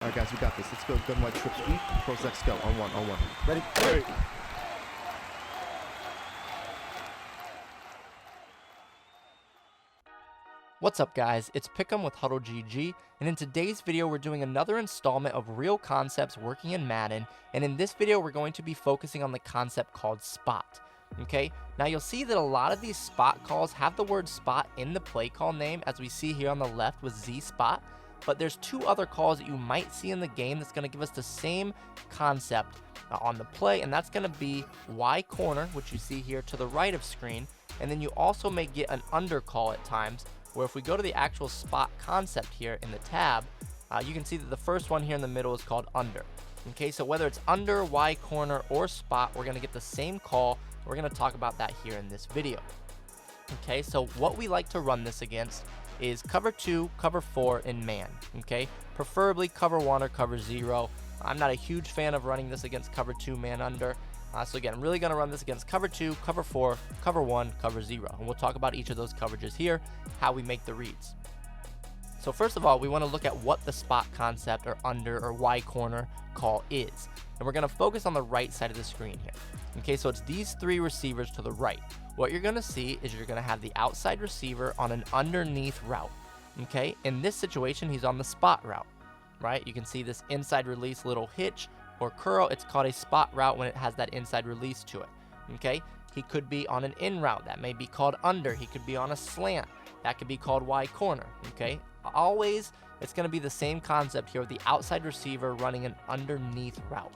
All right, guys, we got this. Let's go. Gun wide trip sweep. Pros X go. On one. On one. Ready? Ready. What's up, guys? It's Pick'em with HuddleGG, and in today's video we're doing another installment of real concepts working in Madden, and in this video we're going to be focusing on the concept called spot. Okay, now you'll see that a lot of these spot calls have the word spot in the play call name, as we see here on the left with Z spot, but there's two other calls that you might see in the game that's going to give us the same concept on the play, and that's going to be Y corner, which you see here to the right of screen, and then you also may get an under call at times, where if we go to the actual spot concept here in the tab, you can see that the first one here in the middle is called under. Okay, so whether it's under, Y corner, or spot, we're going to get the same call. We're going to talk about that here in this video. Okay, so what we like to run this against is cover 2, cover 4 in man. Okay, preferably cover 1 or cover 0. I'm not a huge fan of running this against cover 2 man under. So again, I'm really going to run this against cover 2, cover 4, cover 1, cover 0. And we'll talk about each of those coverages here, how we make the reads. So first of all, we want to look at what the spot concept or under or Y corner call is. And we're going to focus on the right side of the screen here. Okay, so it's these three receivers to the right. What you're going to see is you're going to have the outside receiver on an underneath route. Okay, in this situation, he's on the spot route, right? You can see this inside release little hitch or curl. It's called a spot route when it has that inside release to it. Okay, he could be on an in route. That may be called under. He could be on a slant. That could be called Y corner. Okay, always it's going to be the same concept here with the outside receiver running an underneath route.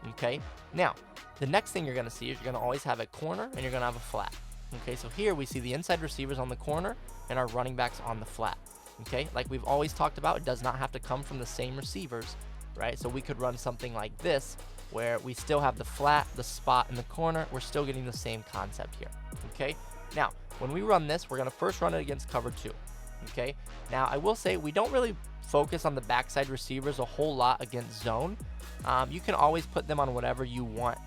Okay, now the next thing you're going to see is you're going to always have a corner and you're going to have a flat. Okay, so here we see the inside receivers on the corner and our running backs on the flat. Okay, like we've always talked about, it does not have to come from the same receivers, right? So we could run something like this where we still have the flat, the spot, and the corner. We're still getting the same concept here. Okay, now when we run this, we're going to first run it against cover 2. Okay, now I will say we don't really focus on the backside receivers a whole lot against zone. You can always put them on whatever you want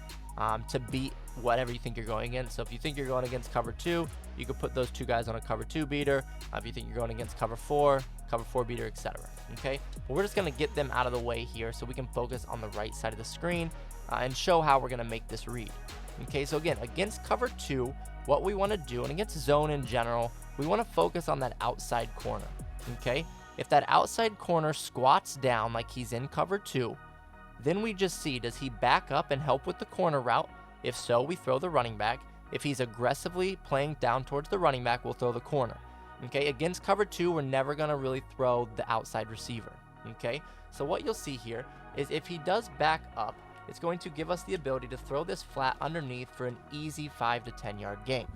to beat whatever you think you're going against. So if you think you're going against cover 2, you could put those two guys on a cover 2 beater. If you think you're going against cover 4 beater, etc. Okay, but we're just going to get them out of the way here so we can focus on the right side of the screen and show how we're going to make this read. Okay, so again, against cover 2, what we want to do, and against zone in general, we want to focus on that outside corner. Okay, if that outside corner squats down like he's in cover 2, then we just see, does he back up and help with the corner route? If so, we throw the running back. If he's aggressively playing down towards the running back, we'll throw the corner. Okay, against cover 2, we're never going to really throw the outside receiver. Okay, so what you'll see here is if he does back up, it's going to give us the ability to throw this flat underneath for an easy 5 to 10 yard gain.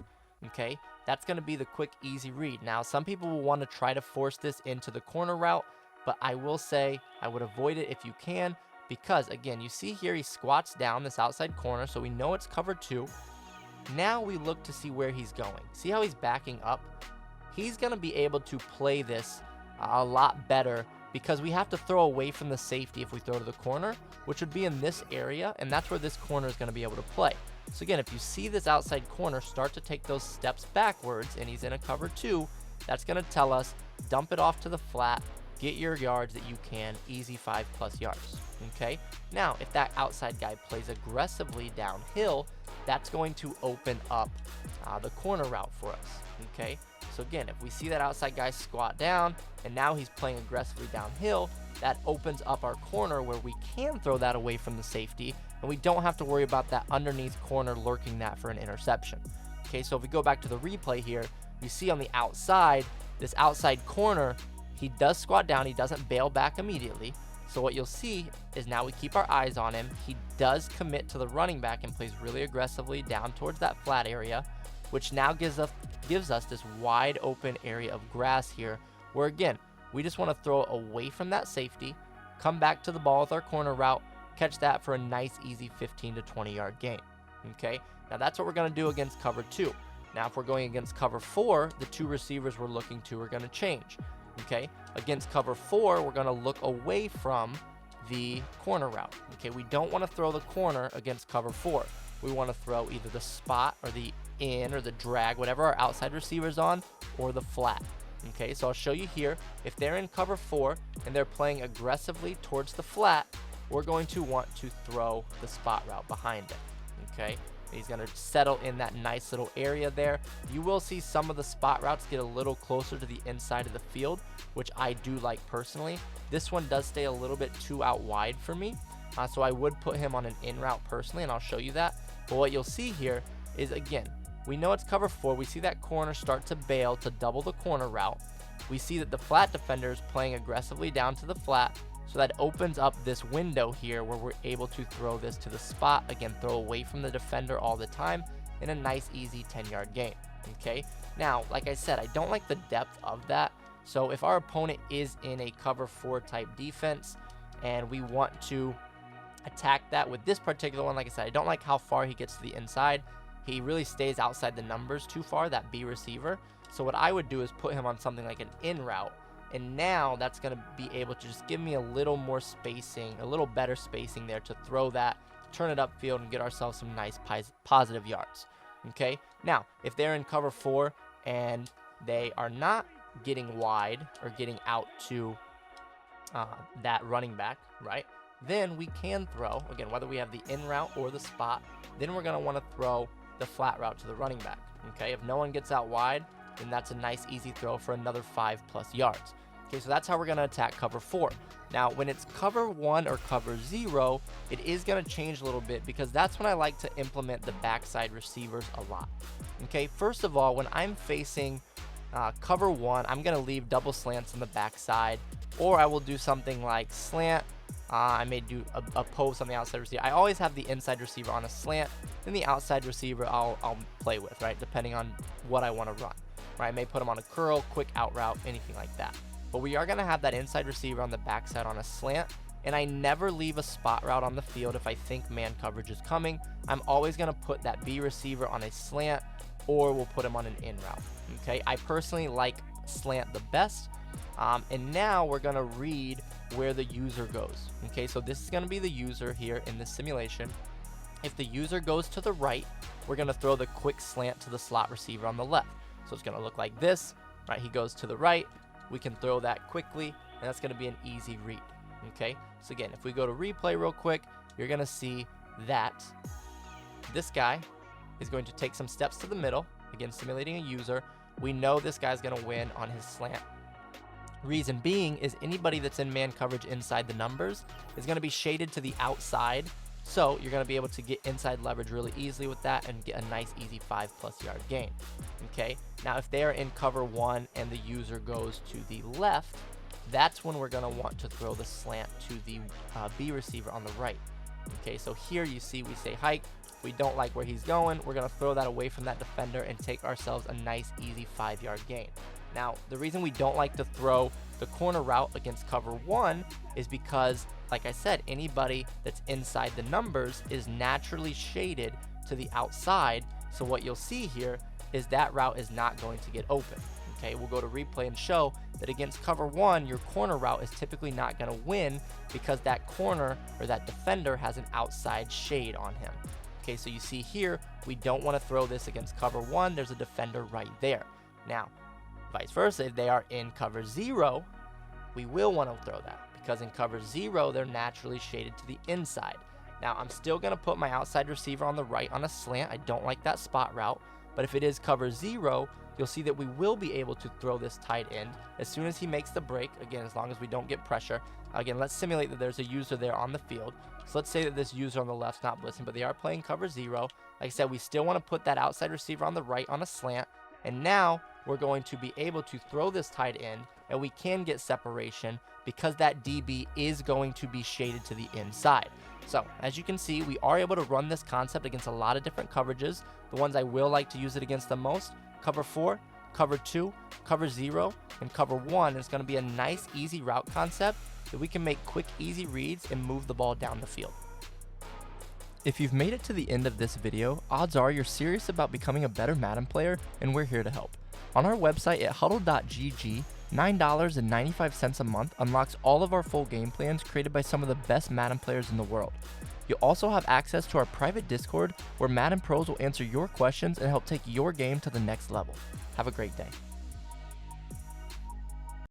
Okay, that's going to be the quick, easy read. Now, some people will want to try to force this into the corner route, but I will say I would avoid it if you can, because again, you see here he squats down this outside corner, so we know it's cover 2. Now we look to see where he's going. See how he's backing up? He's going to be able to play this a lot better because we have to throw away from the safety if we throw to the corner, which would be in this area, and that's where this corner is going to be able to play. So again, if you see this outside corner start to take those steps backwards and he's in a cover 2, that's going to tell us dump it off to the flat, get your yards that you can, easy 5+ yards. Okay, now if that outside guy plays aggressively downhill, that's going to open up the corner route for us. Okay, so again, if we see that outside guy squat down and now he's playing aggressively downhill, that opens up our corner where we can throw that away from the safety and we don't have to worry about that underneath corner lurking that for an interception. Okay, so if we go back to the replay here, you see on the outside, this outside corner, he does squat down, he doesn't bail back immediately. So what you'll see is now we keep our eyes on him. He does commit to the running back and plays really aggressively down towards that flat area, which now gives us this wide open area of grass here, where again, we just want to throw it away from that safety, come back to the ball with our corner route, catch that for a nice, easy 15 to 20 yard gain. Okay, now that's what we're going to do against cover 2. Now, if we're going against cover 4, the two receivers we're looking to are going to change. Okay, against cover 4, we're going to look away from the corner route. Okay, we don't want to throw the corner against cover 4. We want to throw either the spot or the in or the drag, whatever our outside receiver's on, or the flat. Okay, so I'll show you here. If they're in cover 4 and they're playing aggressively towards the flat, we're going to want to throw the spot route behind it. Okay, he's going to settle in that nice little area there. You will see some of the spot routes get a little closer to the inside of the field, which I do like personally. This one does stay a little bit too out wide for me, so I would put him on an in route personally, and I'll show you that. But what you'll see here is, again, we know it's cover 4. We see that corner start to bail to double the corner route. We see that the flat defender is playing aggressively down to the flat, so that opens up this window here where we're able to throw this to the spot. Again, throw away from the defender all the time in a nice, easy 10-yard gain. Okay, now, like I said, I don't like the depth of that. So if our opponent is in a cover 4 type defense and we want to attack that with this particular one, like I said, I don't like how far he gets to the inside. He really stays outside the numbers too far, that B receiver. So what I would do is put him on something like an in route. And now that's going to be able to just give me a little more spacing, a little better spacing there to throw that, turn it upfield, and get ourselves some nice positive yards. Okay, now if they're in cover 4 and they are not getting wide or getting out to that running back, right, then we can throw, again, whether we have the in route or the spot, then we're going to want to throw the flat route to the running back. Okay, if no one gets out wide, then that's a nice easy throw for another 5+ yards. Okay, so that's how we're going to attack cover 4. Now, when it's cover 1 or cover 0, it is going to change a little bit because that's when I like to implement the backside receivers a lot. Okay, first of all, when I'm facing cover 1, I'm going to leave double slants on the backside, or I will do something like slant. I may do a post on the outside receiver. I always have the inside receiver on a slant, then the outside receiver I'll play with, right, depending on what I want to run. Right, I may put him on a curl, quick out route, anything like that. But we are going to have that inside receiver on the backside on a slant, and I never leave a spot route on the field if I think man coverage is coming. I'm always going to put that B receiver on a slant, or we'll put him on an in route. Okay, I personally like slant the best. And now we're going to read where the user goes. Okay, so this is going to be the user here in this simulation. If the user goes to the right, we're going to throw the quick slant to the slot receiver on the left. So it's going to look like this, right? He goes to the right. We can throw that quickly, and that's going to be an easy read. Okay, so again, if we go to replay real quick, you're going to see that this guy is going to take some steps to the middle, again, simulating a user. We know this guy's going to win on his slant. Reason being is anybody that's in man coverage inside the numbers is going to be shaded to the outside. So you're going to be able to get inside leverage really easily with that and get a nice, easy 5+ yard gain. Okay, now if they are in cover 1 and the user goes to the left, that's when we're going to want to throw the slant to the B receiver on the right. Okay, so here you see we say hike. We don't like where he's going. We're going to throw that away from that defender and take ourselves a nice, easy 5-yard gain. Now, the reason we don't like to throw the corner route against cover 1 is because, like I said, anybody that's inside the numbers is naturally shaded to the outside. So what you'll see here is that route is not going to get open. Okay, we'll go to replay and show that against cover 1, your corner route is typically not going to win because that corner or that defender has an outside shade on him. Okay, so you see here, we don't want to throw this against cover 1. There's a defender right there. Now, vice versa, if they are in cover 0, we will want to throw that because in cover 0, they're naturally shaded to the inside. Now, I'm still going to put my outside receiver on the right on a slant. I don't like that spot route, but if it is cover 0, you'll see that we will be able to throw this tight end as soon as he makes the break. Again, as long as we don't get pressure. Again, let's simulate that there's a user there on the field. So let's say that this user on the left's not blitzing, but they are playing cover 0. Like I said, we still want to put that outside receiver on the right on a slant. And now we're going to be able to throw this tight end, and we can get separation because that DB is going to be shaded to the inside. So as you can see, we are able to run this concept against a lot of different coverages. The ones I will like to use it against the most: cover 4, cover 2, cover 0, and cover 1 is going to be a nice, easy route concept that we can make quick, easy reads and move the ball down the field. If you've made it to the end of this video, odds are you're serious about becoming a better Madden player, and we're here to help. On our website at HuddleGG, $9.95 a month unlocks all of our full game plans created by some of the best Madden players in the world. You'll also have access to our private Discord where Madden pros will answer your questions and help take your game to the next level. Have a great day.